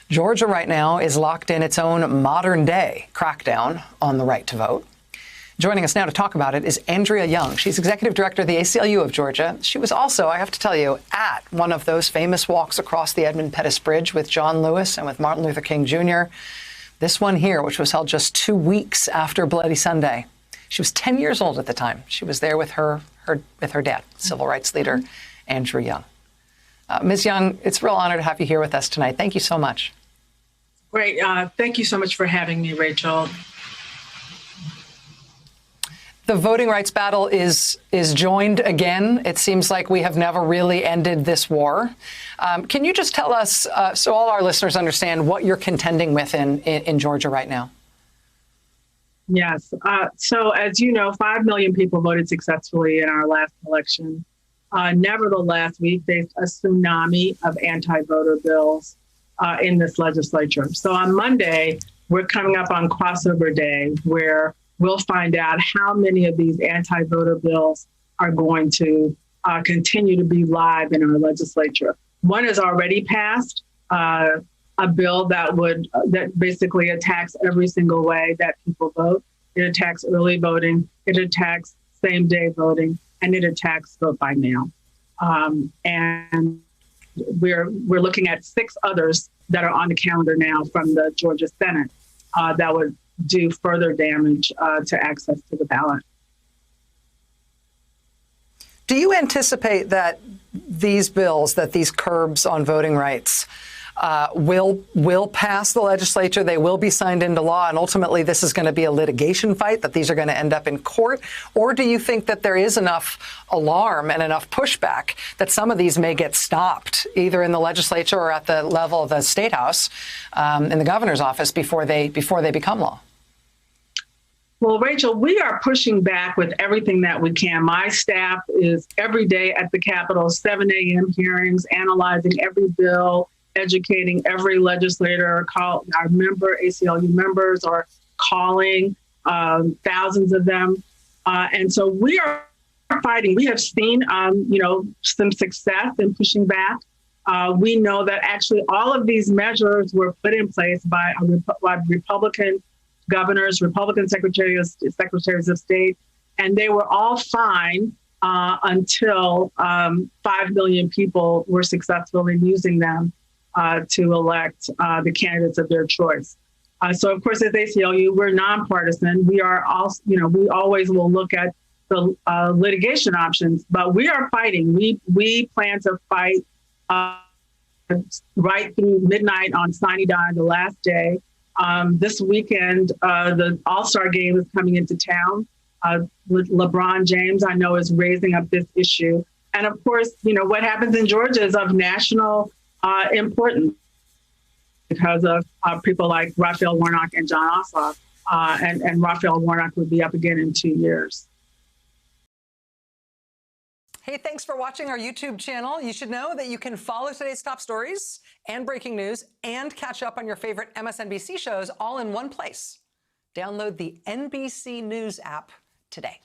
Georgia right now is locked in its own modern-day crackdown on the right to vote. Joining us now to talk about it is Andrea Young. She's executive director of the ACLU of Georgia. She was also, I have to tell you, at one of those famous walks across the Edmund Pettus Bridge with John Lewis and with Martin Luther King Jr. This one here, which was held just 2 weeks after Bloody Sunday. She was 10 years old at the time. She was there with her dad, civil rights leader Andrew Young. Ms. Young, it's a real honor to have you here with us tonight. Thank you so much. Great. Thank you so much for having me, Rachel. The voting rights battle is joined again. It seems like we have never really ended this war. Can you just tell us, so all our listeners understand, what you're contending with in Georgia right now? Yes. So as you know, 5 million people voted successfully in our last election. Nevertheless, we faced a tsunami of anti-voter bills in this legislature. So on Monday, we're coming up on crossover day, where we'll find out how many of these anti-voter bills are going to continue to be live in our legislature. One has already passed, a bill that basically attacks every single way that people vote. It attacks early voting, it attacks same-day voting, and it attacks vote by mail. And we're looking at 6 others that are on the calendar now from the Georgia Senate that would do further damage to access to the ballot. Do you anticipate that these bills, that these curbs on voting rights will pass the legislature? They will be signed into law, and ultimately this is going to be a litigation fight, that these are going to end up in court? Or do you think that there is enough alarm and enough pushback that some of these may get stopped, either in the legislature or at the level of the State House, in the governor's office, before they become law? Well, Rachel, we are pushing back with everything that we can. My staff is every day at the Capitol, 7 a.m. hearings, analyzing every bill, educating every legislator. Our ACLU members are calling, thousands of them. And so we are fighting. We have seen, some success in pushing back. We know that actually all of these measures were put in place by Republican governors, Republican secretaries of state, and they were all fine until 5 million people were successful in using them to elect the candidates of their choice. So, of course, as ACLU, we're nonpartisan. We are also, we always will look at the litigation options, but we are fighting. We plan to fight right through midnight on Sine Die, the last day. This weekend, the All-Star game is coming into town. LeBron James, I know, is raising up this issue. And of course, what happens in Georgia is of national importance because of people like Raphael Warnock and Jon Ossoff. And Raphael Warnock would be up again in 2 years. Hey, thanks for watching our YouTube channel. You should know that you can follow today's top stories and breaking news and catch up on your favorite MSNBC shows all in one place. Download the NBC News app today.